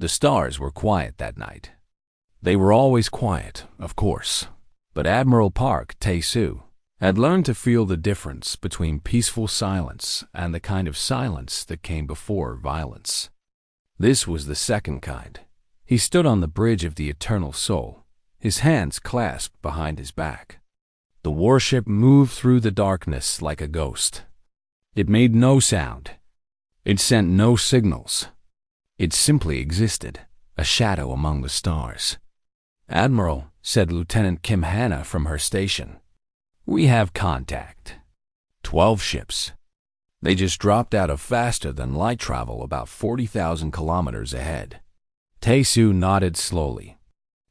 The stars were quiet that night. They were always quiet, of course, but Admiral Park Tae-soo had learned to feel the difference between peaceful silence and the kind of silence that came before violence. This was the second kind. He stood on the bridge of the Eternal Soul, his hands clasped behind his back. The warship moved through the darkness like a ghost. It made no sound. It sent no signals. It simply existed, a shadow among the stars. "Admiral," said Lieutenant Kim Hannah from her station, "we have contact. 12 ships. They just dropped out of faster-than-light travel about 40,000 kilometers ahead." Tae-soo nodded slowly.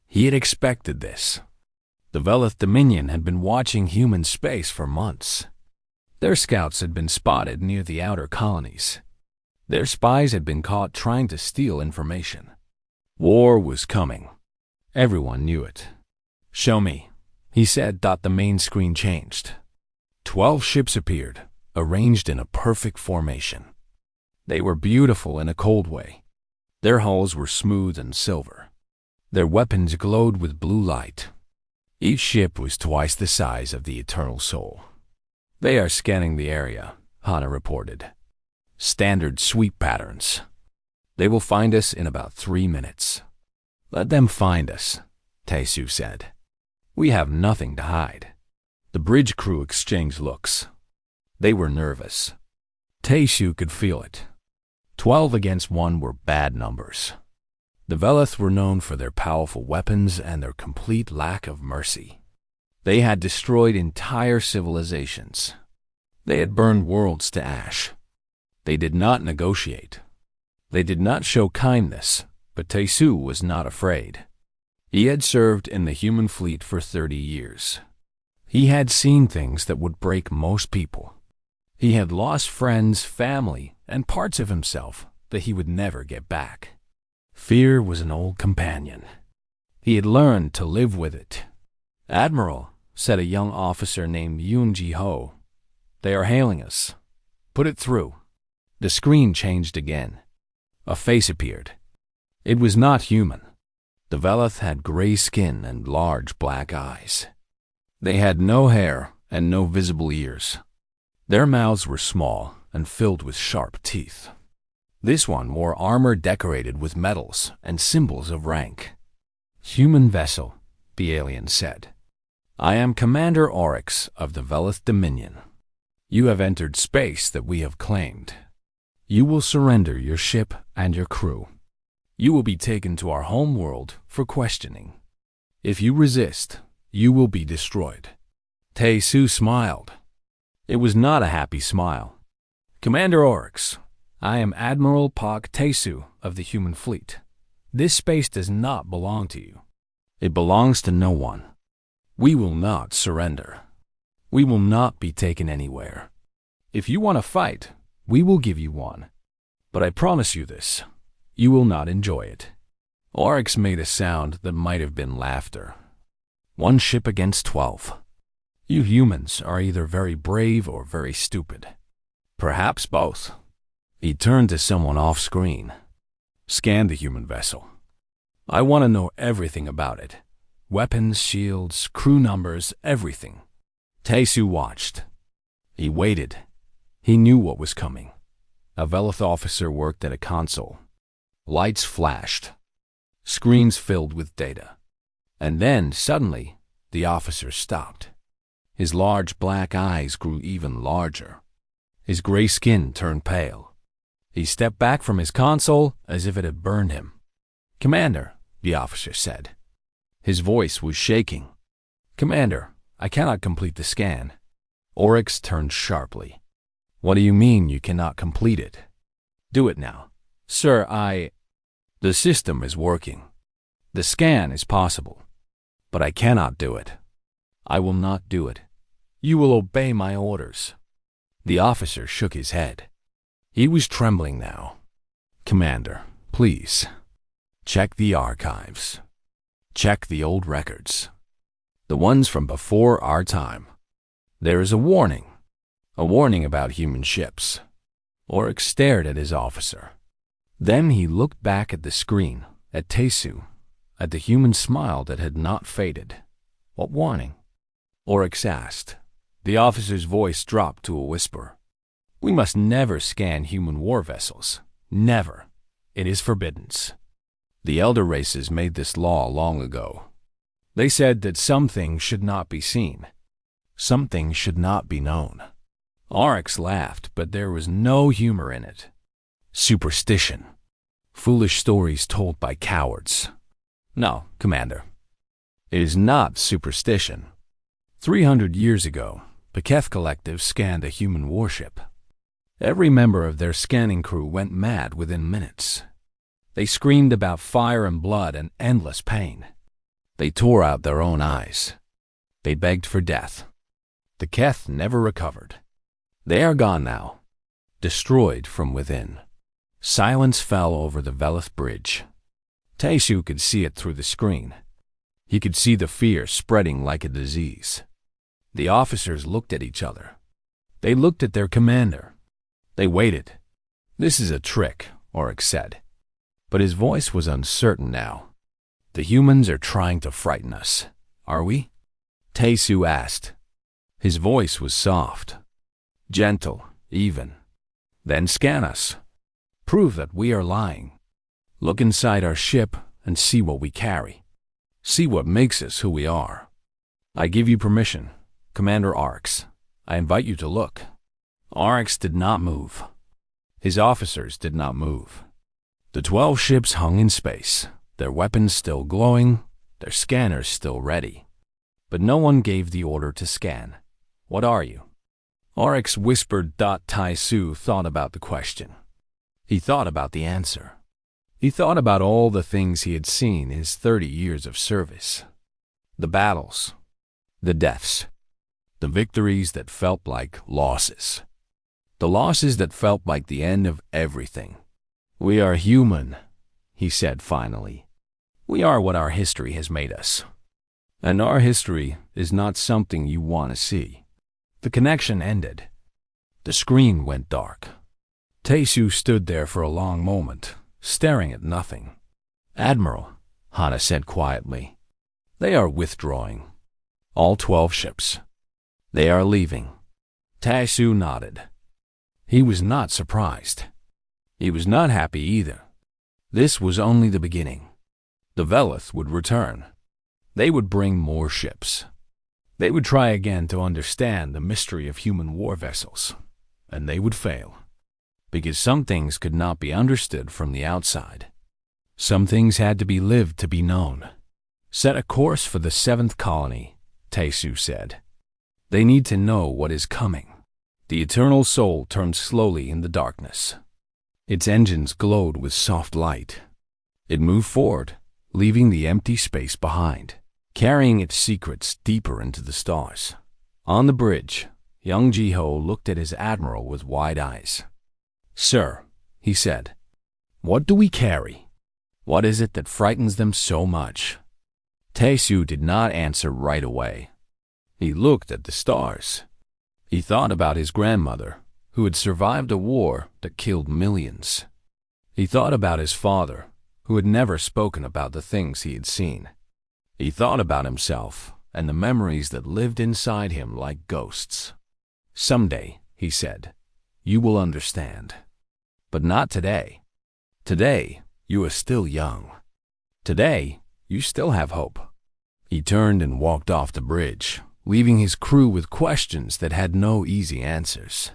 He had expected this. The Velith Dominion had been watching human space for months. Their scouts had been spotted near the outer colonies. Their spies had been caught trying to steal information. War was coming. Everyone knew it. "Show me," he said. The main screen changed. 12 ships appeared, arranged in a perfect formation. They were beautiful in a cold way. Their hulls were smooth and silver. Their weapons glowed with blue light. Each ship was twice the size of the Eternal Soul. "They are scanning the area," Hana reported. "Standard sweep patterns. They will find us in about 3 minutes." "Let them find us," Tae-soo said. "We have nothing to hide." The bridge crew exchanged looks. They were nervous. Tae-soo could feel it. 12 against 1 were bad numbers. The Velith were known for their powerful weapons and their complete lack of mercy. They had destroyed entire civilizations. They had burned worlds to ash. They did not negotiate. They did not show kindness, but Tae-soo was not afraid. He had served in the human fleet for 30 years. He had seen things that would break most people. He had lost friends, family, and parts of himself that he would never get back. Fear was an old companion. He had learned to live with it. "Admiral," said a young officer named Yoon Ji-ho, "they are hailing us. Put it through." The screen changed again. A face appeared. It was not human. The Velith had gray skin and large black eyes. They had no hair and no visible ears. Their mouths were small and filled with sharp teeth. This one wore armor decorated with medals and symbols of rank. "Human vessel," the alien said. "I am Commander Oryx of the Velith Dominion. You have entered space that we have claimed. You will surrender your ship and your crew. You will be taken to our home world for questioning. If you resist, you will be destroyed." Tae-soo smiled. It was not a happy smile. "Commander Oryx, I am Admiral Park Tae-soo of the human fleet. This space does not belong to you. It belongs to no one. We will not surrender. We will not be taken anywhere. If you want a fight, we will give you one. But I promise you this, you will not enjoy it." Oryx made a sound that might have been laughter. 1 ship against 12. You humans are either very brave or very stupid. Perhaps both. He turned to someone off-screen. "Scan the human vessel. I want to know everything about it. Weapons, shields, crew numbers, everything." Tae-soo watched. He waited. He knew what was coming. A Velith officer worked at a console. Lights flashed. Screens filled with data. And then, suddenly, the officer stopped. His large black eyes grew even larger. His gray skin turned pale. He stepped back from his console as if it had burned him. "Commander," the officer said. His voice was shaking. "Commander, I cannot complete the scan." Oryx turned sharply. "What do you mean you cannot complete it?" "Do it now." "Sir, The system is working. The scan is possible. But I cannot do it. I will not do it. You will obey my orders." The officer shook his head. He was trembling now. "Commander, please. Check the archives. Check the old records. The ones from before our time. There is a warning. A warning about human ships." Oryx stared at his officer. Then he looked back at the screen, at Tesu, at the human smile that had not faded. "What warning?" Oryx asked. The officer's voice dropped to a whisper. "We must never scan human war vessels. Never. It is forbidden." The elder races made this law long ago. They said that some things should not be seen. Some things should not be known. Oryx laughed, but there was no humor in it. Superstition. Foolish stories told by cowards. No, Commander. It is not superstition. 300 years ago, Paketh Collective scanned a human warship. Every member of their scanning crew went mad within minutes. They screamed about fire and blood and endless pain. They tore out their own eyes. They begged for death. The Keth never recovered. They are gone now, destroyed from within. Silence fell over the Velith Bridge. Tesu could see it through the screen. He could see the fear spreading like a disease. The officers looked at each other. They looked at their commander. They waited. "This is a trick," Oryx said. But his voice was uncertain now. "The humans are trying to frighten us, are we?" Tesu asked. His voice was soft, gentle, even. "Then scan us. Prove that we are lying. Look inside our ship and see what we carry. See what makes us who we are. I give you permission, Commander Oryx. I invite you to look." Oryx did not move. His officers did not move. The 12 ships hung in space, their weapons still glowing, their scanners still ready. But no one gave the order to scan. "What are you?" Oryx whispered. Tesu thought about the question. He thought about the answer. He thought about all the things he had seen in his 30 years of service. The battles, the deaths, the victories that felt like losses, the losses that felt like the end of everything. "We are human," he said finally. "We are what our history has made us. And our history is not something you want to see." The connection ended. The screen went dark. Tesu stood there for a long moment, staring at nothing. "Admiral," Hana said quietly, "they are withdrawing. All 12 ships. They are leaving." Tesu nodded. He was not surprised. He was not happy either. This was only the beginning. The Velith would return. They would bring more ships. They would try again to understand the mystery of human war vessels, and they would fail. Because some things could not be understood from the outside. Some things had to be lived to be known. "Set a course for the 7th colony," Tesu said. "They need to know what is coming." The eternal soul turned slowly in the darkness. Its engines glowed with soft light. It moved forward, leaving the empty space behind, carrying its secrets deeper into the stars. On the bridge, young Jiho looked at his admiral with wide eyes. "Sir," he said, "what do we carry? What is it that frightens them so much?" Tesu did not answer right away. He looked at the stars. He thought about his grandmother, who had survived a war that killed millions. He thought about his father, who had never spoken about the things he had seen. He thought about himself and the memories that lived inside him like ghosts. "Someday," he said, "you will understand. But not today. Today, you are still young. Today, you still have hope." He turned and walked off the bridge, leaving his crew with questions that had no easy answers.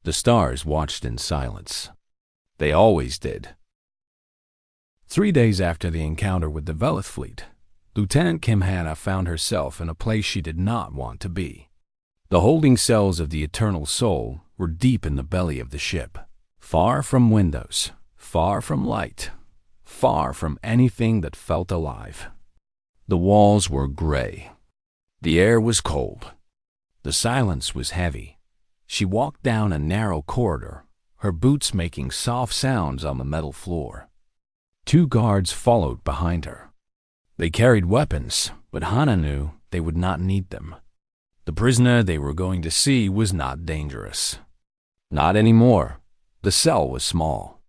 The stars watched in silence. They always did. 3 days after the encounter with the Velith fleet, Lieutenant Kim Hana found herself in a place she did not want to be. The holding cells of the Eternal Soul were deep in the belly of the ship, far from windows, far from light, far from anything that felt alive. The walls were gray. The air was cold. The silence was heavy. She walked down a narrow corridor, her boots making soft sounds on the metal floor. 2 guards followed behind her. They carried weapons, but Hana knew they would not need them. The prisoner they were going to see was not dangerous. Not anymore. The cell was small.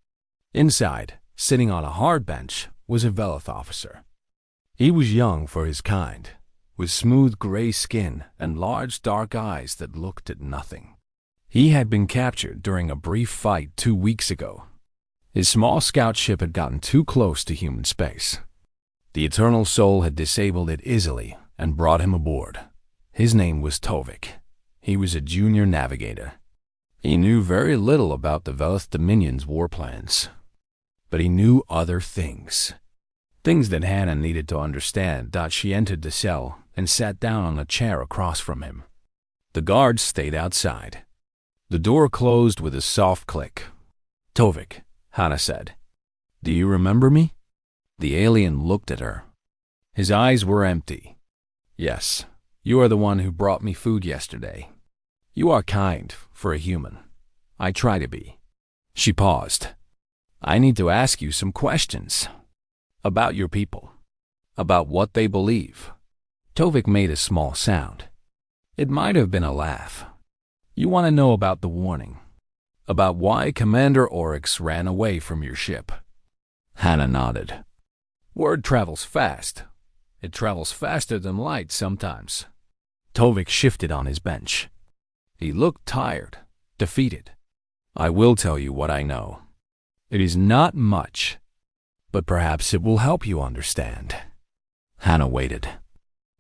Inside, sitting on a hard bench, was a Velith officer. He was young for his kind, with smooth gray skin and large dark eyes that looked at nothing. He had been captured during a brief fight 2 weeks ago. His small scout ship had gotten too close to human space. The Eternal Soul had disabled it easily and brought him aboard. His name was Tovik. He was a junior navigator. He knew very little about the Velith Dominion's war plans. But he knew other things. Things that Hannah needed to understand. She entered the cell and sat down on a chair across from him. The guards stayed outside. The door closed with a soft click. "Tovik," Hannah said, "do you remember me?" The alien looked at her. His eyes were empty. "Yes, you are the one who brought me food yesterday. You are kind for a human. I try to be." She paused. "I need to ask you some questions. About your people. About what they believe." Tovik made a small sound. It might have been a laugh. "You want to know about the warning. About why Commander Oryx ran away from your ship." Hannah nodded. "Word travels fast. It travels faster than light sometimes." Tovik shifted on his bench. He looked tired, defeated. "I will tell you what I know. It is not much, but perhaps it will help you understand." Hannah waited.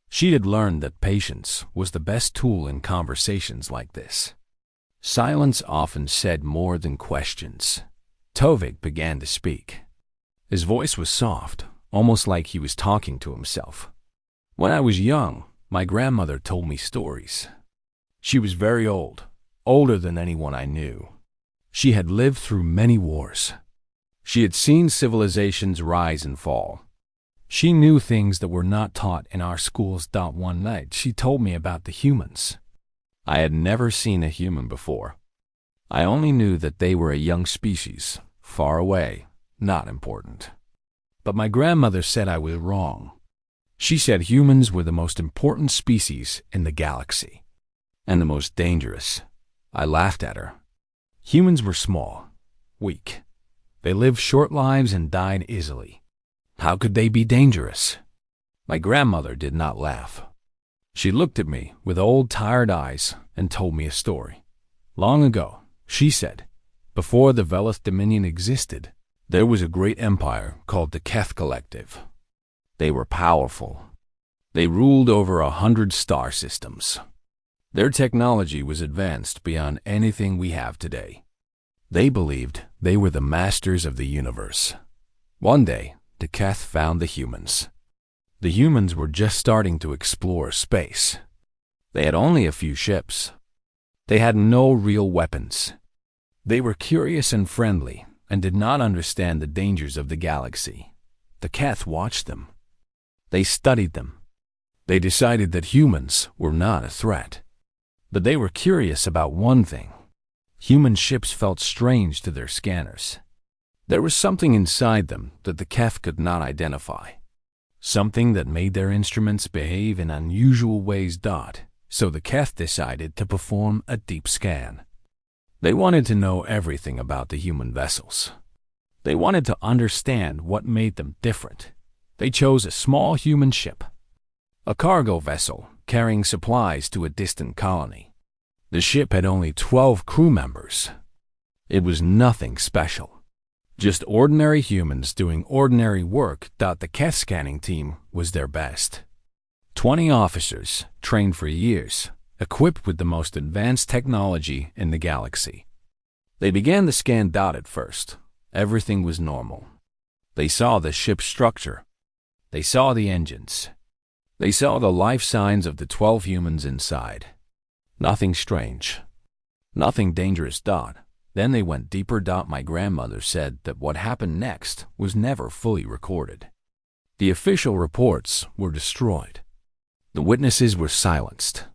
She had learned that patience was the best tool in conversations like this. Silence often said more than questions. Tovik began to speak. His voice was soft, almost like he was talking to himself. "When I was young, my grandmother told me stories. She was very old, older than anyone I knew. She had lived through many wars. She had seen civilizations rise and fall. She knew things that were not taught in our schools. One night, she told me about the humans. I had never seen a human before. I only knew that they were a young species, far away, not important. But my grandmother said I was wrong. She said humans were the most important species in the galaxy, and the most dangerous." I laughed at her. Humans were small, weak. They lived short lives and died easily. How could they be dangerous? My grandmother did not laugh. She looked at me with old, tired eyes and told me a story. "Long ago," she said, "before the Velith Dominion existed, there was a great empire called the Keth Collective. They were powerful. They ruled over 100 star systems. Their technology was advanced beyond anything we have today. They believed they were the masters of the universe. One day, the Keth found the humans. The humans were just starting to explore space. They had only a few ships. They had no real weapons. They were curious and friendly and did not understand the dangers of the galaxy. The Keth watched them. They studied them. They decided that humans were not a threat. But they were curious about one thing. Human ships felt strange to their scanners. There was something inside them that the Keth could not identify. Something that made their instruments behave in unusual ways. So the Keth decided to perform a deep scan. They wanted to know everything about the human vessels. They wanted to understand what made them different. They chose a small human ship, a cargo vessel carrying supplies to a distant colony. The ship had only 12 crew members. It was nothing special. Just ordinary humans doing ordinary work. The Keth scanning team was their best. 20 officers, trained for years, equipped with the most advanced technology in the galaxy. They began the scan. At first, everything was normal. They saw the ship's structure. They saw the engines. They saw the life signs of the 12 humans inside. Nothing strange. Nothing dangerous. Then they went deeper. My grandmother said that what happened next was never fully recorded. The official reports were destroyed. The witnesses were silenced.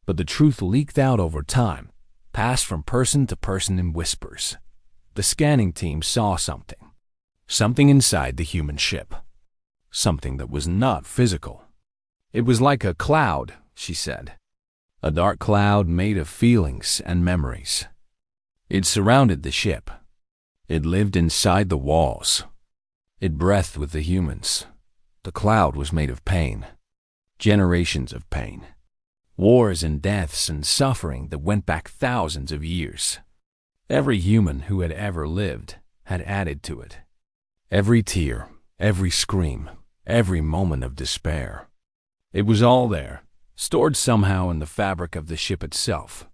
But the truth leaked out over time, passed from person to person in whispers. The scanning team saw something. Something inside the human ship. Something that was not physical. It was like a cloud, she said. A dark cloud made of feelings and memories. It surrounded the ship. It lived inside the walls. It breathed with the humans. The cloud was made of pain. Generations of pain. Wars and deaths and suffering that went back thousands of years. Every human who had ever lived had added to it. Every tear, every scream, every moment of despair. It was all there, stored somehow in the fabric of the ship itself.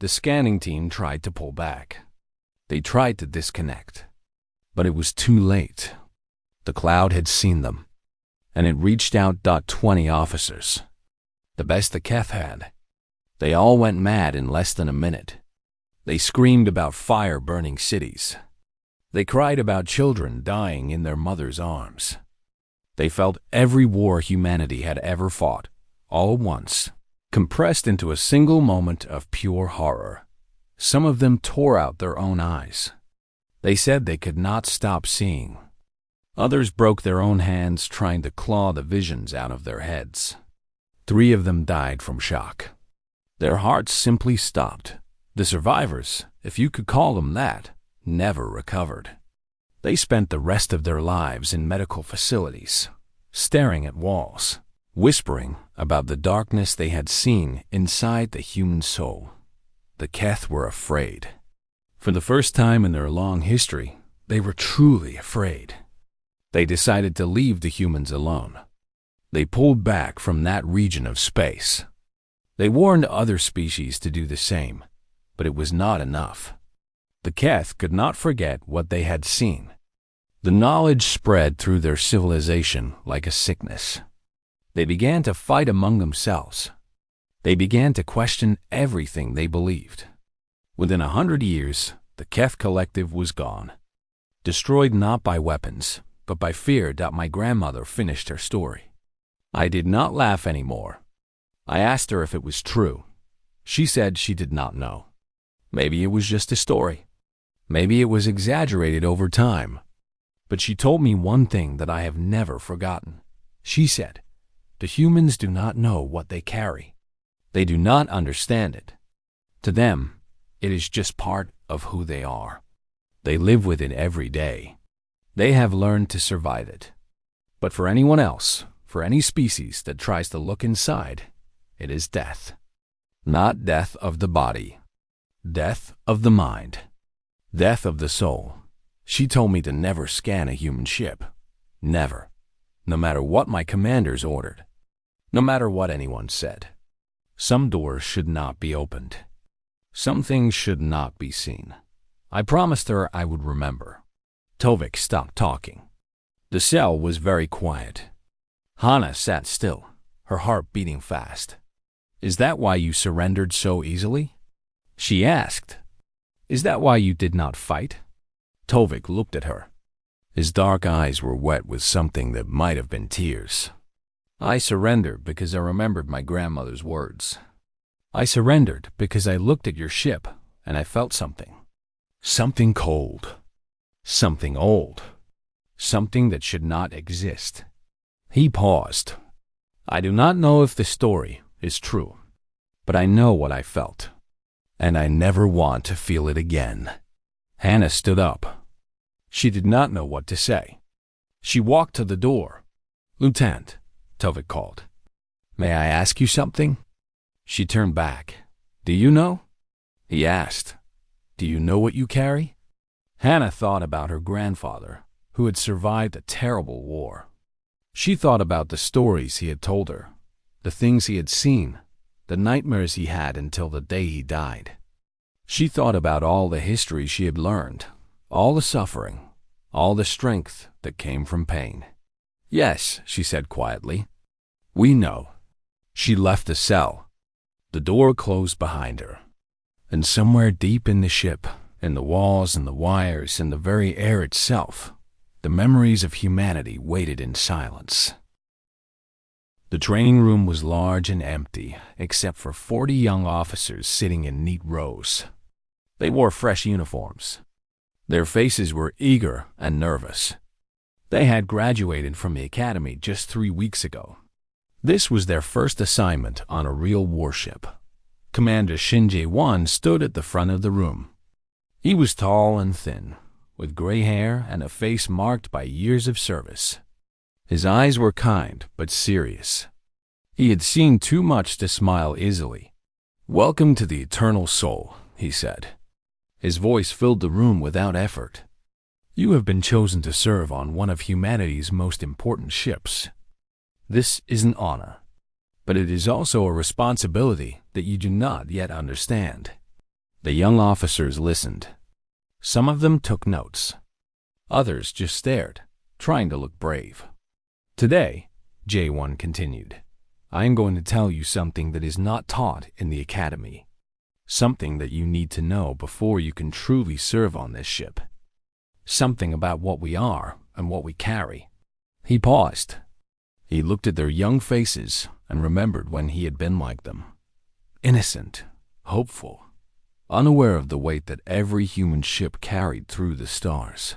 The scanning team tried to pull back. They tried to disconnect. But it was too late. The cloud had seen them, and it reached out. 20 officers. The best the Keth had. They all went mad in less than a minute. They screamed about fire-burning cities. They cried about children dying in their mother's arms. They felt every war humanity had ever fought, all at once, compressed into a single moment of pure horror. Some of them tore out their own eyes. They said they could not stop seeing. Others broke their own hands trying to claw the visions out of their heads. 3 of them died from shock. Their hearts simply stopped. The survivors, if you could call them that, never recovered. They spent the rest of their lives in medical facilities, staring at walls, whispering about the darkness they had seen inside the human soul. The Keth were afraid. For the first time in their long history, they were truly afraid. They decided to leave the humans alone. They pulled back from that region of space. They warned other species to do the same, but it was not enough. The Keth could not forget what they had seen. The knowledge spread through their civilization like a sickness. They began to fight among themselves. They began to question everything they believed. Within 100 years, the Keth collective was gone. Destroyed not by weapons, but by fear. My grandmother finished her story. I did not laugh anymore. I asked her if it was true. She said she did not know. Maybe it was just a story. Maybe it was exaggerated over time. But she told me one thing that I have never forgotten. She said, "The humans do not know what they carry. They do not understand it. To them, it is just part of who they are. They live with it every day. They have learned to survive it. But for anyone else, for any species that tries to look inside, it is death. Not death of the body. Death of the mind. Death of the soul." She told me to never scan a human ship. Never. No matter what my commanders ordered. No matter what anyone said. Some doors should not be opened. Some things should not be seen. I promised her I would remember. Tovik stopped talking. The cell was very quiet. Hannah sat still, her heart beating fast. "Is that why you surrendered so easily?" she asked. "Is that why you did not fight?" Tovik looked at her. His dark eyes were wet with something that might have been tears. "I surrendered because I remembered my grandmother's words. I surrendered because I looked at your ship and I felt something. Something cold. Something old. Something that should not exist." He paused. "I do not know if the story is true, but I know what I felt, and I never want to feel it again." Hannah stood up. She did not know what to say. She walked to the door. "Lieutenant," Tovik called. "May I ask you something?" She turned back. "Do you know?" he asked. "Do you know what you carry?" Hannah thought about her grandfather, who had survived a terrible war. She thought about the stories he had told her, the things he had seen, the nightmares he had until the day he died. She thought about all the history she had learned, all the suffering, all the strength that came from pain. "Yes," she said quietly. "We know." She left the cell. The door closed behind her. And somewhere deep in the ship, in the walls and the wires and the very air itself, the memories of humanity waited in silence. The training room was large and empty, except for 40 young officers sitting in neat rows. They wore fresh uniforms. Their faces were eager and nervous. They had graduated from the academy just 3 weeks ago. This was their first assignment on a real warship. Commander Shinji-1 stood at the front of the room. He was tall and thin, with gray hair and a face marked by years of service. His eyes were kind but serious. He had seen too much to smile easily. "Welcome to the Eternal Soul," he said. His voice filled the room without effort. "You have been chosen to serve on one of humanity's most important ships. This is an honor, but it is also a responsibility that you do not yet understand." The young officers listened. Some of them took notes. Others just stared, trying to look brave. "Today," J1 continued, "I am going to tell you something that is not taught in the academy. Something that you need to know before you can truly serve on this ship. Something about what we are and what we carry." He paused. He looked at their young faces and remembered when he had been like them. Innocent, hopeful, unaware of the weight that every human ship carried through the stars.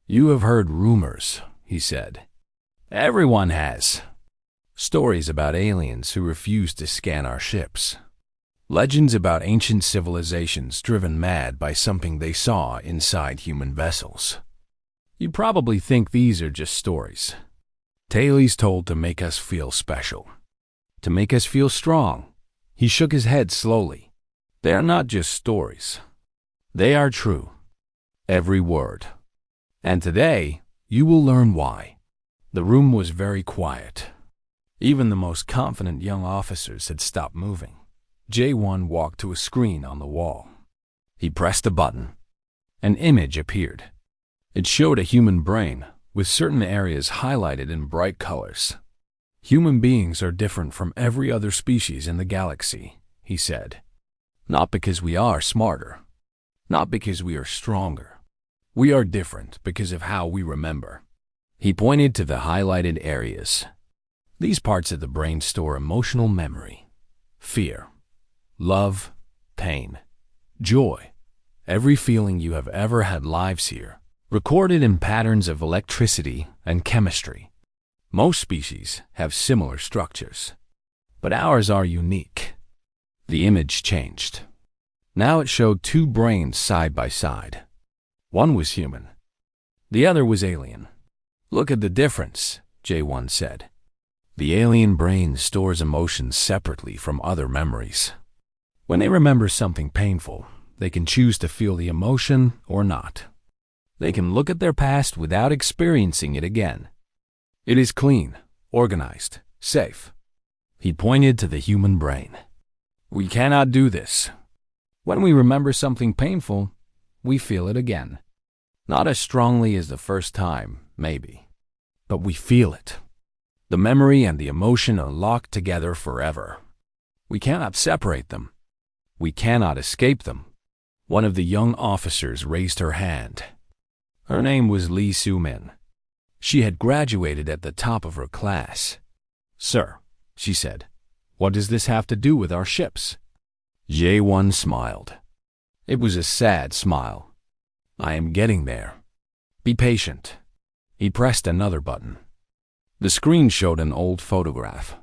"You have heard rumors," he said. "Everyone has. Stories about aliens who refuse to scan our ships. Legends about ancient civilizations driven mad by something they saw inside human vessels. You probably think these are just stories. Tales told to make us feel special, to make us feel strong." He shook his head slowly. "They are not just stories. They are true. Every word. And today, you will learn why." The room was very quiet. Even the most confident young officers had stopped moving. J1 walked to a screen on the wall. He pressed a button. An image appeared. It showed a human brain, with certain areas highlighted in bright colors. "Human beings are different from every other species in the galaxy," he said. "Not because we are smarter. Not because we are stronger. We are different because of how we remember." He pointed to the highlighted areas. "These parts of the brain store emotional memory, fear, love, pain, joy. Every feeling you have ever had lives here, recorded in patterns of electricity and chemistry. Most species have similar structures, but ours are unique." The image changed. Now it showed two brains side by side. One was human. The other was alien. "Look at the difference," J1 said. "The alien brain stores emotions separately from other memories. When they remember something painful, they can choose to feel the emotion or not. They can look at their past without experiencing it again. It is clean, organized, safe." He pointed to the human brain. "We cannot do this. When we remember something painful, we feel it again. Not as strongly as the first time, maybe, but we feel it. The memory and the emotion are locked together forever. We cannot separate them. We cannot escape them." One of the young officers raised her hand. Her name was Lee Soo-min. She had graduated at the top of her class. "Sir," she said, "what does this have to do with our ships?" J1 smiled. It was a sad smile. "I am getting there. Be patient." He pressed another button. The screen showed an old photograph.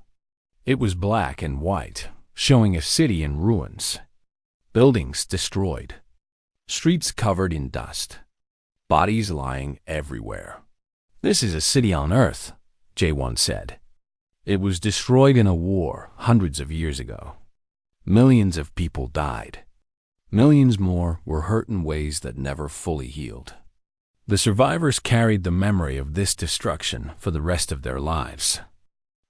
It was black and white, showing a city in ruins. Buildings destroyed. Streets covered in dust. Bodies lying everywhere. "This is a city on Earth," J1 said. "It was destroyed in a war hundreds of years ago. Millions of people died. Millions more were hurt in ways that never fully healed. The survivors carried the memory of this destruction for the rest of their lives.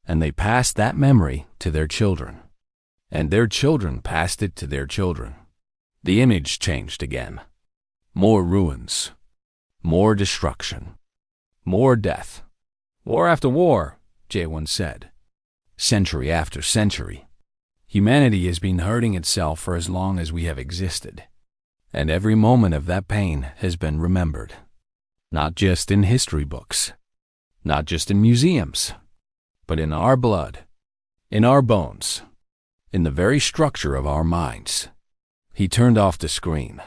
And they passed that memory to their children. And their children passed it to their children." The image changed again. More ruins. More destruction. More death. "War after war," J1 said. "Century after century. Humanity has been hurting itself for as long as we have existed. And every moment of that pain has been remembered. Not just in history books. Not just in museums. But in our blood. In our bones. In the very structure of our minds." He turned off the screen.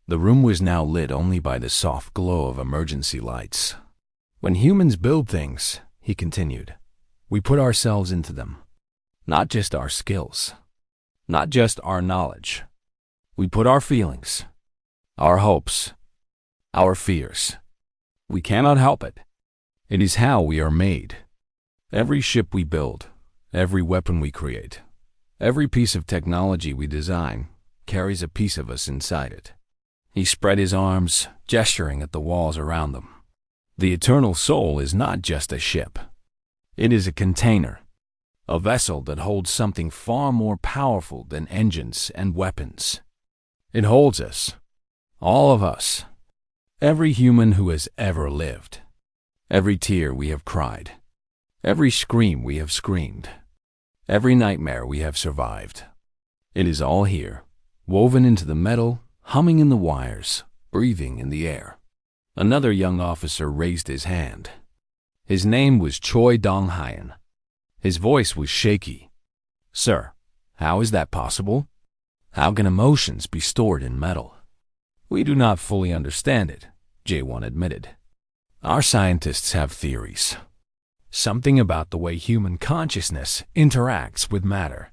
The room was now lit only by the soft glow of emergency lights. "When humans build things," he continued, "we put ourselves into them. Not just our skills. Not just our knowledge. We put our feelings, our hopes, our fears. We cannot help it. It is how we are made. Every ship we build, every weapon we create, every piece of technology we design carries a piece of us inside it. He spread his arms, gesturing at the walls around them. The eternal soul is not just a ship. It is a container, a vessel that holds something far more powerful than engines and weapons. It holds us, all of us, every human who has ever lived, every tear we have cried, every scream we have screamed, every nightmare we have survived. It is all here, woven into the metal, humming in the wires, breathing in the air. Another young officer raised his hand. His name was Choi Dong-hyen. His voice was shaky. "Sir, how is that possible? How can emotions be stored in metal?" "We do not fully understand it," Jae-won admitted. "Our scientists have theories. Something about the way human consciousness interacts with matter.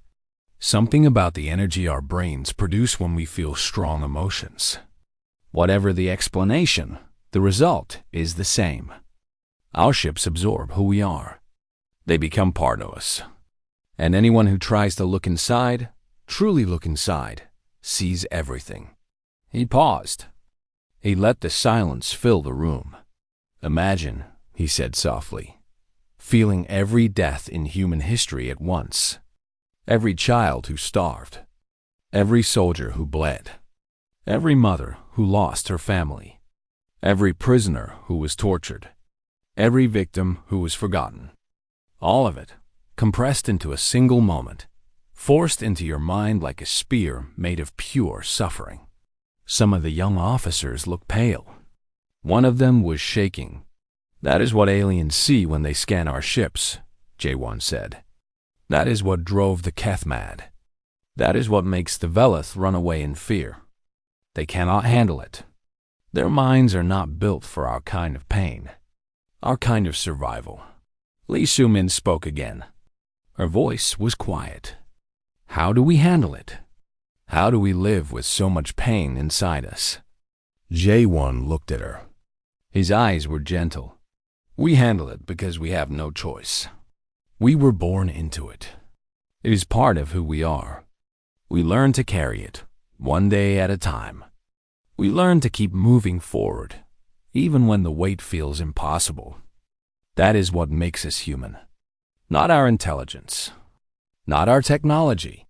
Something about the energy our brains produce when we feel strong emotions. Whatever the explanation, the result is the same. Our ships absorb who we are. They become part of us. And anyone who tries to look inside, truly look inside, sees everything." He paused. He let the silence fill the room. "Imagine," he said softly, "feeling every death in human history at once. Every child who starved, every soldier who bled, every mother who lost her family, every prisoner who was tortured, every victim who was forgotten. All of it, compressed into a single moment, forced into your mind like a spear made of pure suffering." Some of the young officers looked pale. One of them was shaking. "That is what aliens see when they scan our ships," Jae-won said. "That is what drove the Keth mad. That is what makes the Velith run away in fear. They cannot handle it. Their minds are not built for our kind of pain, our kind of survival." Lee Soo-min spoke again. Her voice was quiet. "How do we handle it? How do we live with so much pain inside us?" Jae-won looked at her. His eyes were gentle. "We handle it because we have no choice. We were born into it. It is part of who we are. We learn to carry it, one day at a time. We learn to keep moving forward, even when the weight feels impossible. That is what makes us human. Not our intelligence, not our technology,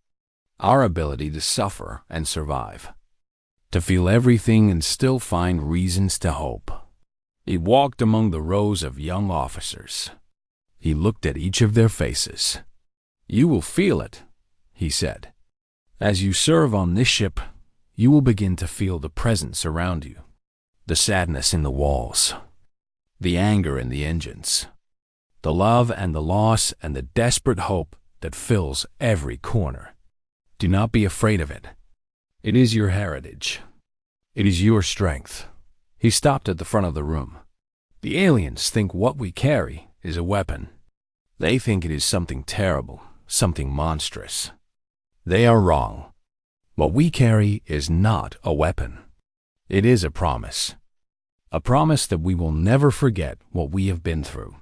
our ability to suffer and survive. To feel everything and still find reasons to hope." He walked among the rows of young officers. He looked at each of their faces. "You will feel it," he said. "As you serve on this ship, you will begin to feel the presence around you. The sadness in the walls, the anger in the engines, the love and the loss and the desperate hope that fills every corner. Do not be afraid of it. It is your heritage. It is your strength." He stopped at the front of the room. "The aliens think what we carry is a weapon. They think it is something terrible, something monstrous. They are wrong. What we carry is not a weapon. It is a promise. A promise that we will never forget what we have been through.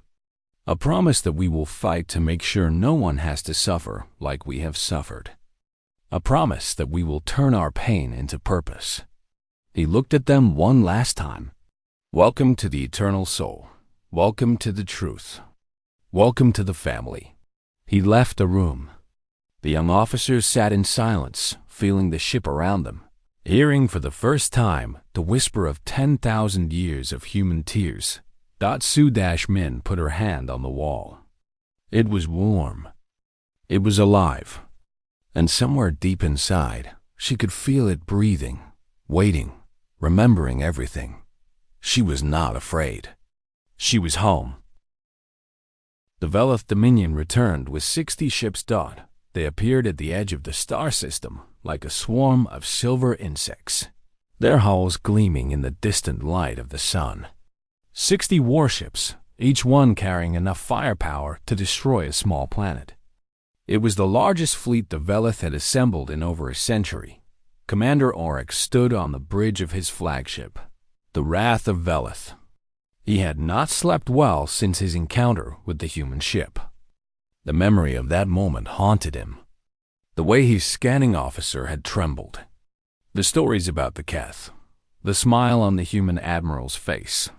A promise that we will fight to make sure no one has to suffer like we have suffered. A promise that we will turn our pain into purpose." He looked at them one last time. "Welcome to the eternal soul. Welcome to the truth. Welcome to the family." He left the room. The young officers sat in silence, feeling the ship around them, hearing for the first time the whisper of 10,000 years of human tears. Soo-min put her hand on the wall. It was warm. It was alive. And somewhere deep inside, she could feel it breathing, waiting, remembering everything. She was not afraid. She was home. The Velith Dominion returned with 60 ships. They appeared at the edge of the star system like a swarm of silver insects, their hulls gleaming in the distant light of the sun. 60 warships, each one carrying enough firepower to destroy a small planet. It was the largest fleet the Velith had assembled in over a century. Commander Oryx stood on the bridge of his flagship. The wrath of Velith. He had not slept well since his encounter with the human ship. The memory of that moment haunted him. The way his scanning officer had trembled. The stories about the Keth. The smile on the human admiral's face.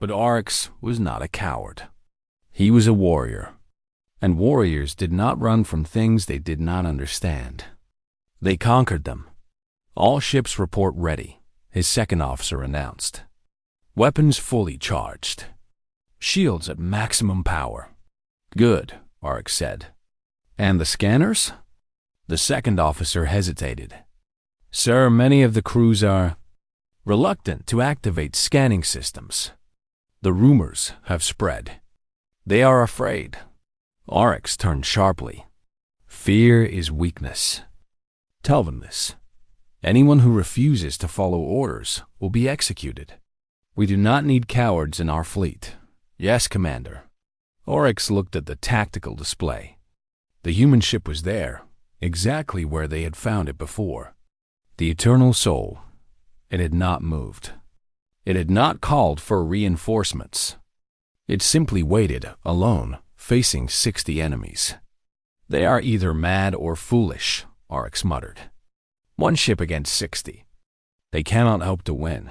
But Oryx was not a coward. He was a warrior. And warriors did not run from things they did not understand. They conquered them. All ships report ready, his second officer announced. Weapons fully charged. Shields at maximum power. Good, Oryx said. And the scanners? The second officer hesitated. Sir, many of the crews are reluctant to activate scanning systems. The rumors have spread. They are afraid. Oryx turned sharply. Fear is weakness. Tell them this. Anyone who refuses to follow orders will be executed. We do not need cowards in our fleet. Yes, Commander. Oryx looked at the tactical display. The human ship was there, exactly where they had found it before. The Eternal Soul. It had not moved. It had not called for reinforcements. It simply waited, alone, facing 60 enemies. They are either mad or foolish, Oryx muttered. One ship against 60. They cannot hope to win.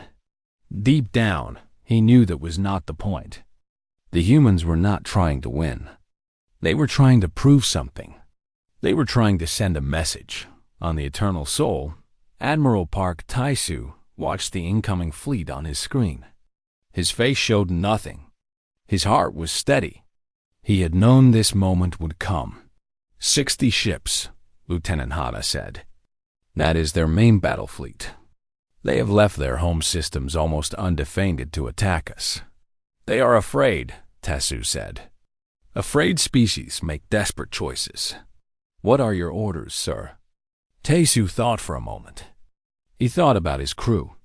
Deep down, he knew that was not the point. The humans were not trying to win. They were trying to prove something. They were trying to send a message. On the Eternal Soul, Admiral Park Taisu watched the incoming fleet on his screen. His face showed nothing. His heart was steady. He had known this moment would come. 60 ships, Lieutenant Hada said. That is their main battle fleet. They have left their home systems almost undefended to attack us. They are afraid, Taisu said. Afraid species make desperate choices. What are your orders, sir? Taisu thought for a moment. He thought about his crew.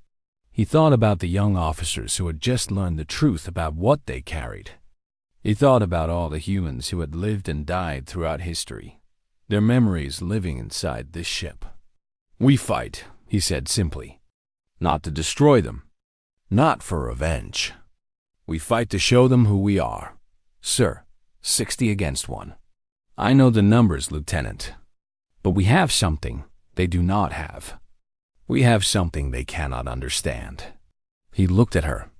He thought about the young officers who had just learned the truth about what they carried. He thought about all the humans who had lived and died throughout history, their memories living inside this ship. We fight, he said simply. Not to destroy them. Not for revenge. We fight to show them who we are. Sir, 60 against 1. I know the numbers, Lieutenant. But we have something they do not have. We have something they cannot understand. He looked at her.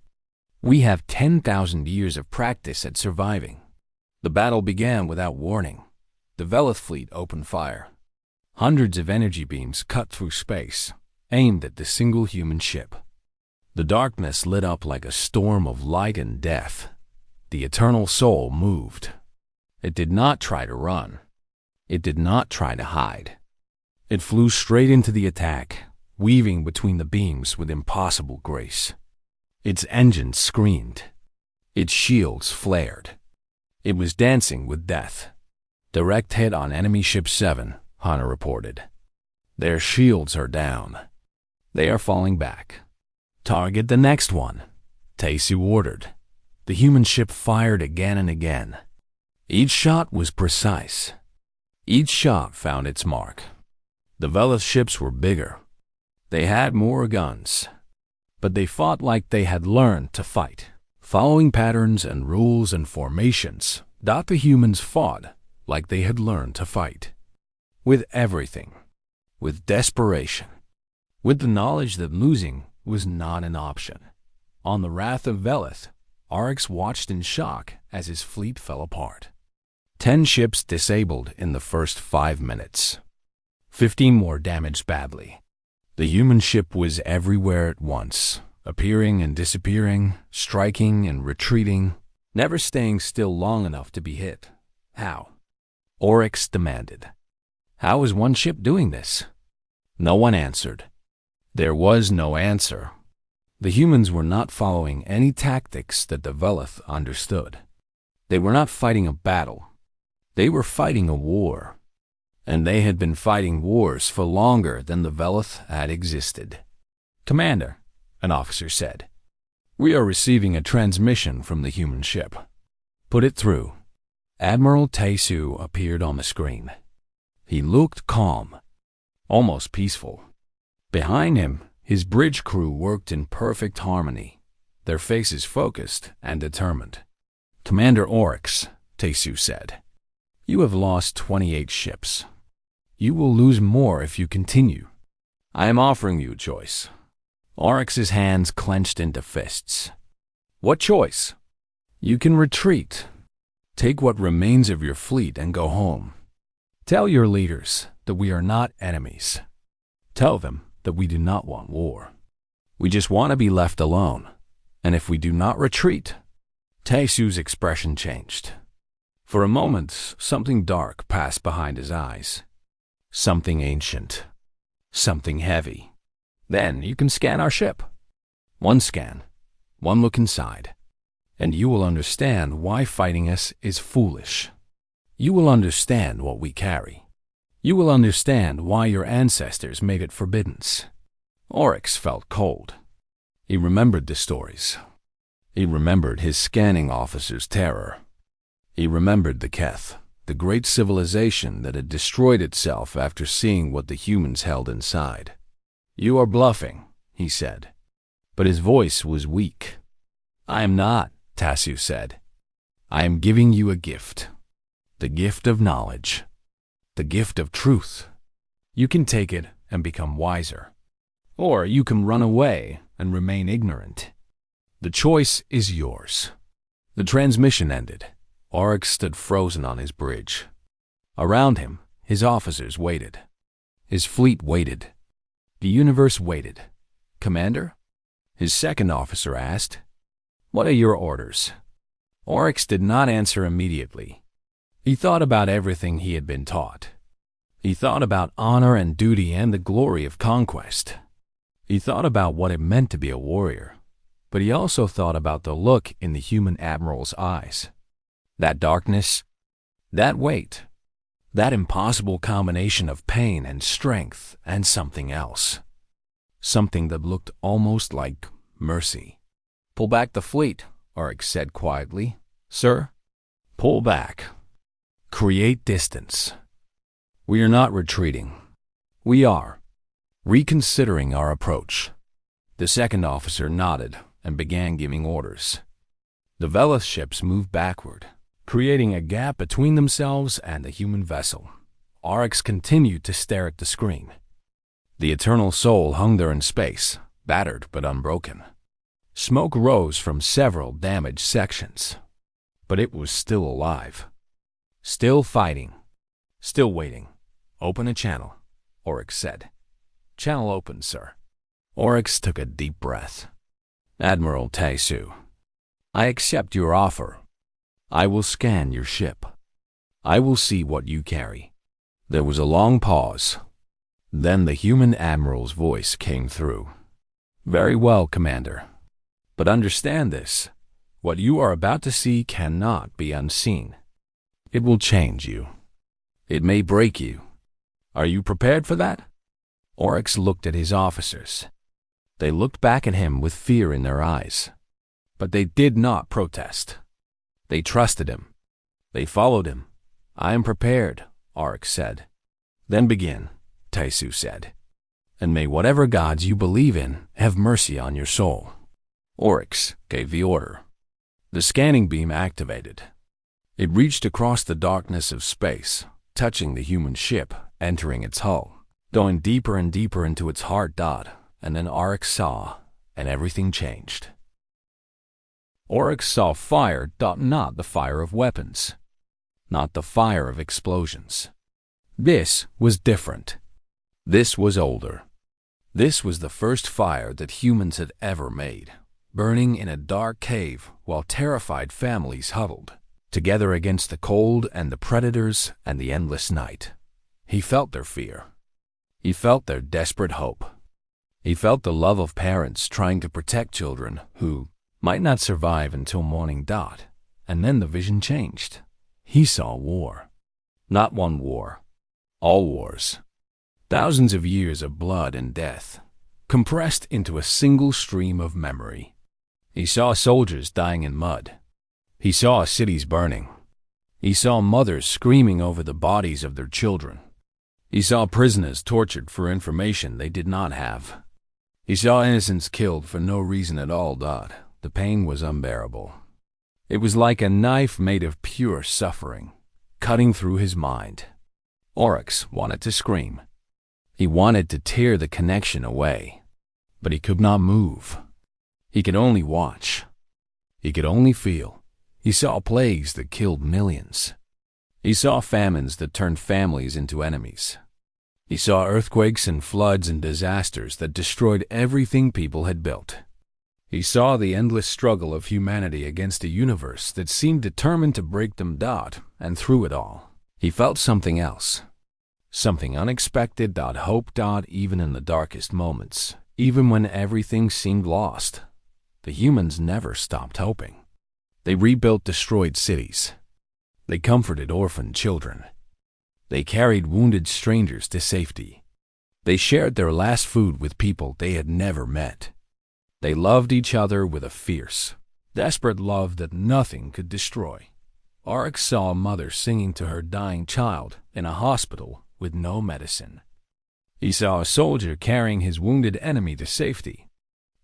We have 10,000 years of practice at surviving. The battle began without warning. The Velith fleet opened fire. Hundreds of energy beams cut through space, aimed at the single human ship. The darkness lit up like a storm of light and death. The Eternal Soul moved. It did not try to run. It did not try to hide. It flew straight into the attack, weaving between the beams with impossible grace. Its engines screamed. Its shields flared. It was dancing with death. Direct hit on enemy ship 7, Hana reported. Their shields are down. They are falling back. Target the next one, Taisu ordered. The human ship fired again and again. Each shot was precise. Each shot found its mark. The Velith ships were bigger. They had more guns. But they fought like they had learned to fight, following patterns and rules and formations. The humans fought like they had learned to fight. With everything. With desperation. With the knowledge that losing was not an option. On the wrath of Velith, Oryx watched in shock as his fleet fell apart. 10 ships disabled in the first 5 minutes. 15 more damaged badly. The human ship was everywhere at once, appearing and disappearing, striking and retreating, never staying still long enough to be hit. How? Oryx demanded. How is one ship doing this? No one answered. There was no answer. The humans were not following any tactics that the Velith understood. They were not fighting a battle. They were fighting a war. And they had been fighting wars for longer than the Velith had existed. Commander, an officer said, we are receiving a transmission from the human ship. Put it through. Admiral Taisu appeared on the screen. He looked calm, almost peaceful. Behind him, his bridge crew worked in perfect harmony. their faces focused and determined. "Commander Oryx," Tesu said, "you have lost 28 ships. You will lose more if you continue. I am offering you a choice." Oryx's hands clenched into fists. "What choice?" "You can retreat. Take what remains of your fleet and go home. Tell your leaders that we are not enemies. Tell them that we do not want war. We just want to be left alone. And if we do not retreat..." Tesu's expression changed. For a moment, something dark passed behind his eyes. Something ancient. Something heavy. "Then you can scan our ship. One scan. One look inside. And you will understand why fighting us is foolish. You will understand what we carry. You will understand why your ancestors made it forbidden." Oryx felt cold. He remembered the stories. He remembered his scanning officer's terror. He remembered the Keth, the great civilization that had destroyed itself after seeing what the humans held inside. "You are bluffing," he said. But his voice was weak. "I am not," Tesu said. "I am giving you a gift. The gift of knowledge. The gift of truth. You can take it and become wiser. Or you can run away and remain ignorant. The choice is yours." The transmission ended. Oryx stood frozen on his bridge. Around him, his officers waited. His fleet waited. The universe waited. "Commander?" His second officer asked. "What are your orders?" Oryx did not answer immediately. He thought about everything he had been taught. He thought about honor and duty and the glory of conquest. He thought about what it meant to be a warrior. But he also thought about the look in the human admiral's eyes. That darkness, that weight, that impossible combination of pain and strength and something else. Something that looked almost like mercy. "Pull back the fleet," Oryx said quietly. "Sir, pull back. Create distance. We are not retreating. We are reconsidering our approach." The second officer nodded and began giving orders. The Velas ships moved backward, creating a gap between themselves and the human vessel. Oryx continued to stare at the screen. The Eternal Soul hung there in space, battered but unbroken. Smoke rose from several damaged sections. But it was still alive. Still fighting. Still waiting. "Open a channel," Oryx said. "Channel open, sir." Oryx took a deep breath. "Admiral Tesu, I accept your offer. I will scan your ship. I will see what you carry." There was a long pause. Then the human admiral's voice came through. "Very well, Commander. But understand this. What you are about to see cannot be unseen. It will change you. It may break you. Are you prepared for that?" Oryx looked at his officers. They looked back at him with fear in their eyes. But they did not protest. They trusted him. They followed him. "I am prepared," Oryx said. "Then begin," Tesu said. "And may whatever gods you believe in have mercy on your soul." Oryx gave the order. The scanning beam activated. It reached across the darkness of space, touching the human ship, entering its hull, going deeper and deeper into its hard dot, and then Oryx saw, and everything changed. Oryx saw fire, not the fire of weapons, not the fire of explosions. This was different. This was older. This was the first fire that humans had ever made, burning in a dark cave while terrified families huddled together against the cold and the predators and the endless night. He felt their fear. He felt their desperate hope. He felt the love of parents trying to protect children who might not survive until morning dot. And then the vision changed. He saw war. Not one war. All wars. Thousands of years of blood and death, compressed into a single stream of memory. He saw soldiers dying in mud. He saw cities burning. He saw mothers screaming over the bodies of their children. He saw prisoners tortured for information they did not have. He saw innocents killed for no reason at all. The The pain was unbearable. It was like a knife made of pure suffering, cutting through his mind. Oryx wanted to scream. He wanted to tear the connection away, but he could not move. He could only watch. He could only feel. He saw plagues that killed millions. He saw famines that turned families into enemies. He saw earthquakes and floods and disasters that destroyed everything people had built. He saw the endless struggle of humanity against a universe that seemed determined to break them. And through it all, he felt something else. Something unexpected. Hope. Even in the darkest moments, even when everything seemed lost, the humans never stopped hoping. They rebuilt destroyed cities. They comforted orphaned children. They carried wounded strangers to safety. They shared their last food with people they had never met. They loved each other with a fierce, desperate love that nothing could destroy. Oryx saw a mother singing to her dying child in a hospital with no medicine. He saw a soldier carrying his wounded enemy to safety.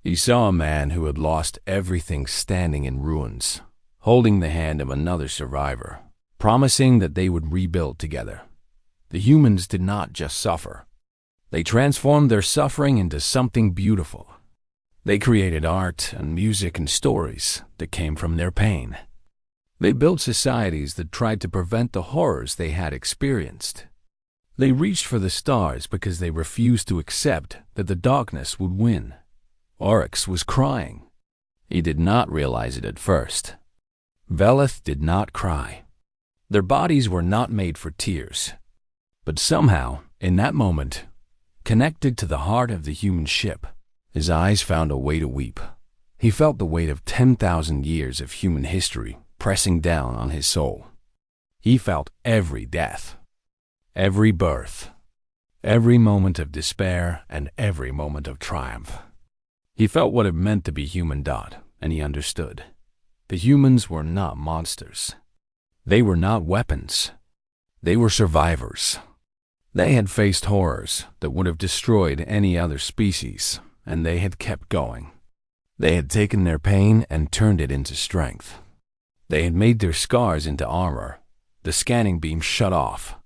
He saw a man who had lost everything standing in ruins, holding the hand of another survivor, promising that they would rebuild together. The humans did not just suffer. They transformed their suffering into something beautiful. They created art and music and stories that came from their pain. They built societies that tried to prevent the horrors they had experienced. They reached for the stars because they refused to accept that the darkness would win. Oryx was crying. He did not realize it at first. Velith did not cry. Their bodies were not made for tears. But somehow, in that moment, connected to the heart of the human ship, his eyes found a way to weep. He felt the weight of 10,000 years of human history pressing down on his soul. He felt every death, every birth, every moment of despair, and every moment of triumph. He felt what it meant to be human. And he understood. The humans were not monsters. They were not weapons. They were survivors. They had faced horrors that would have destroyed any other species, and they had kept going. They had taken their pain and turned it into strength. They had made their scars into armor. The scanning beam shut off.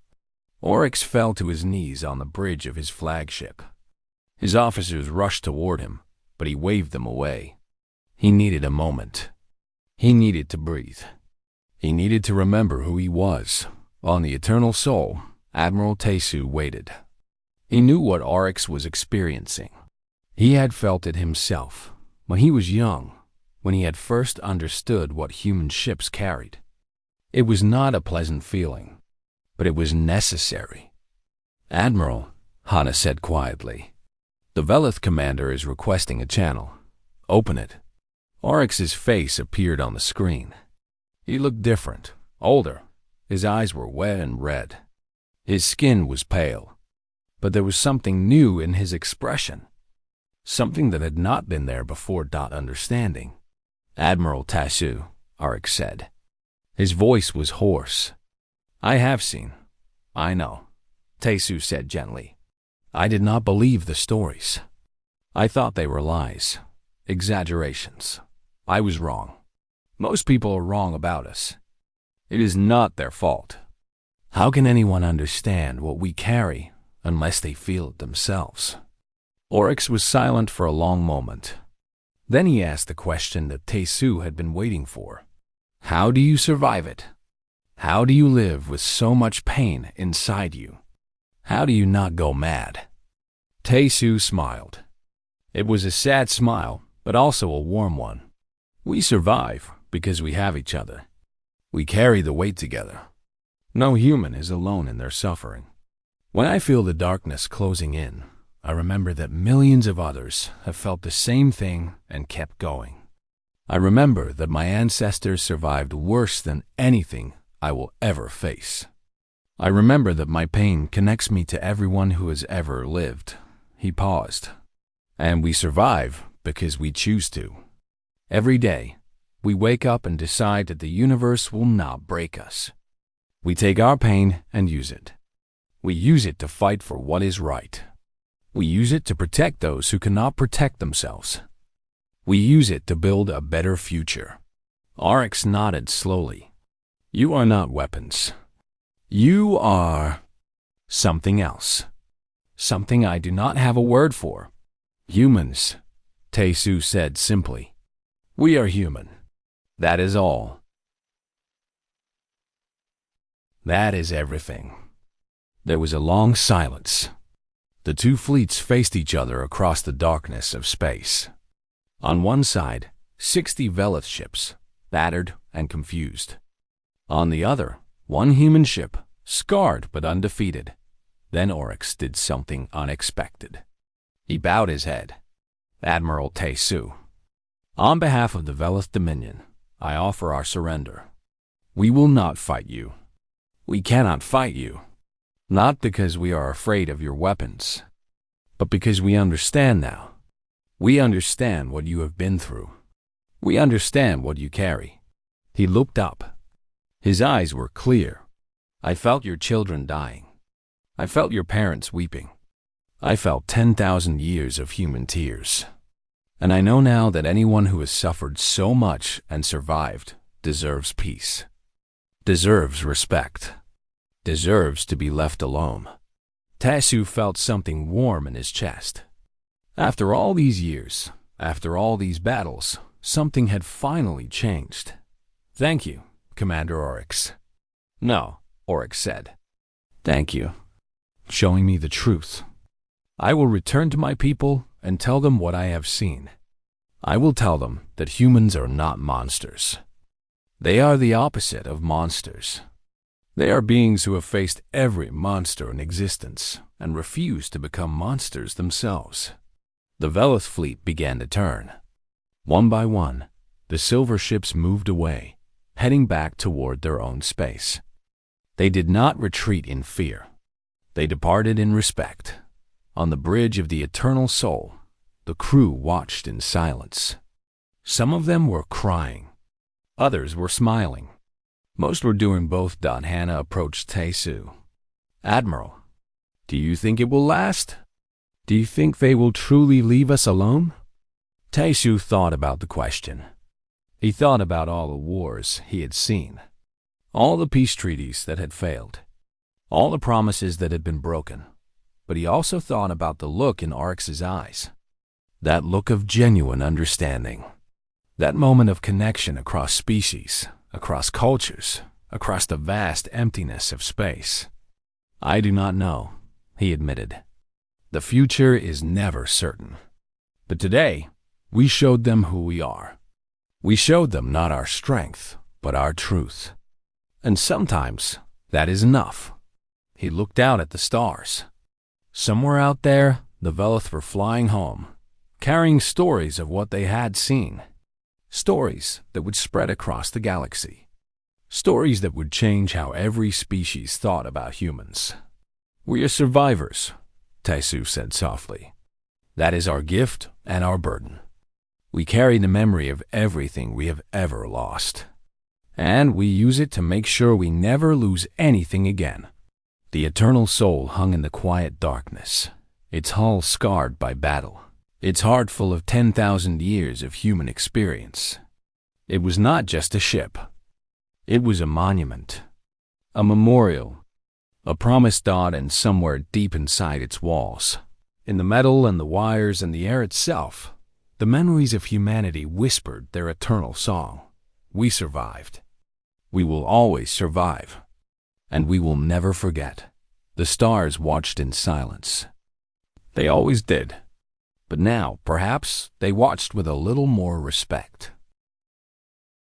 Oryx fell to his knees on the bridge of his flagship. His officers rushed toward him, but he waved them away. He needed a moment. He needed to breathe. He needed to remember who he was. On the Eternal Soul, Admiral Tesu waited. He knew what Oryx was experiencing. He had felt it himself when he was young, when he had first understood what human ships carried. It was not a pleasant feeling, but it was necessary. "Admiral," Hana said quietly, "the Velith commander is requesting a channel. Open it." Oryx's face appeared on the screen. He looked different, older. His eyes were wet and red. His skin was pale. But there was something new in his expression. Something that had not been there before. Understanding. "Admiral Tesu," Oryx said. His voice was hoarse. "I have seen. I know," Tesu said gently. "I did not believe the stories. I thought they were lies, exaggerations. I was wrong. Most people are wrong about us. It is not their fault. How can anyone understand what we carry unless they feel it themselves?" Oryx was silent for a long moment. Then he asked the question that Tesu had been waiting for. "How do you survive it? How do you live with so much pain inside you? How do you not go mad?" Tesu smiled. It was a sad smile, but also a warm one. "We survive because we have each other. We carry the weight together. No human is alone in their suffering. When I feel the darkness closing in, I remember that millions of others have felt the same thing and kept going. I remember that my ancestors survived worse than anything I will ever face. I remember that my pain connects me to everyone who has ever lived." He paused. "And we survive because we choose to. Every day, we wake up and decide that the universe will not break us. We take our pain and use it. We use it to fight for what is right. We use it to protect those who cannot protect themselves. We use it to build a better future. Oryx nodded slowly. You are not weapons. You are something else. Something I do not have a word for. Humans, Taesu said simply. We are human. That is all. That is everything. There was a long silence. The two fleets faced each other across the darkness of space. On one side, 60 Velith ships, battered and confused. On the other, one human ship, scarred but undefeated. Then Oryx did something unexpected. He bowed his head. Admiral Taesu, on behalf of the Velith Dominion, I offer our surrender. We will not fight you. We cannot fight you. Not because we are afraid of your weapons, but because we understand now. We understand what you have been through. We understand what you carry. He looked up. His eyes were clear. I felt your children dying. I felt your parents weeping. I felt 10,000 years of human tears. And I know now that anyone who has suffered so much and survived deserves peace, deserves respect, deserves to be left alone. Taesu felt something warm in his chest. After all these years, after all these battles, something had finally changed. Thank you, Commander Oryx. No, Oryx said. Thank you. Showing me the truth. I will return to my people and tell them what I have seen. I will tell them that humans are not monsters. They are the opposite of monsters. They are beings who have faced every monster in existence and refuse to become monsters themselves. The Velith fleet began to turn. One by one, the silver ships moved away, heading back toward their own space. They did not retreat in fear. They departed in respect. On the bridge of the Eternal Soul, the crew watched in silence. Some of them were crying. Others were smiling. Most were doing both. Hannah approached Taesu. Admiral, do you think it will last? Do you think they will truly leave us alone? Taesu thought about the question. He thought about all the wars he had seen, all the peace treaties that had failed, all the promises that had been broken. But he also thought about the look in Oryx's eyes. That look of genuine understanding. That moment of connection across species, across cultures, across the vast emptiness of space. I do not know, he admitted. The future is never certain. But today, we showed them who we are. We showed them not our strength, but our truth. And sometimes, that is enough. He looked out at the stars. Somewhere out there, the Velith were flying home, carrying stories of what they had seen. Stories that would spread across the galaxy. Stories that would change how every species thought about humans. We are survivors, Taesu said softly. That is our gift and our burden. We carry the memory of everything we have ever lost. And we use it to make sure we never lose anything again. The Eternal Soul hung in the quiet darkness, its hull scarred by battle, its heart full of 10,000 years of human experience. It was not just a ship. It was a monument, a memorial, a promise dot, and somewhere deep inside its walls, in the metal and the wires and the air itself, the memories of humanity whispered their eternal song. We survived. We will always survive. And we will never forget. The stars watched in silence. They always did. But now, perhaps, they watched with a little more respect.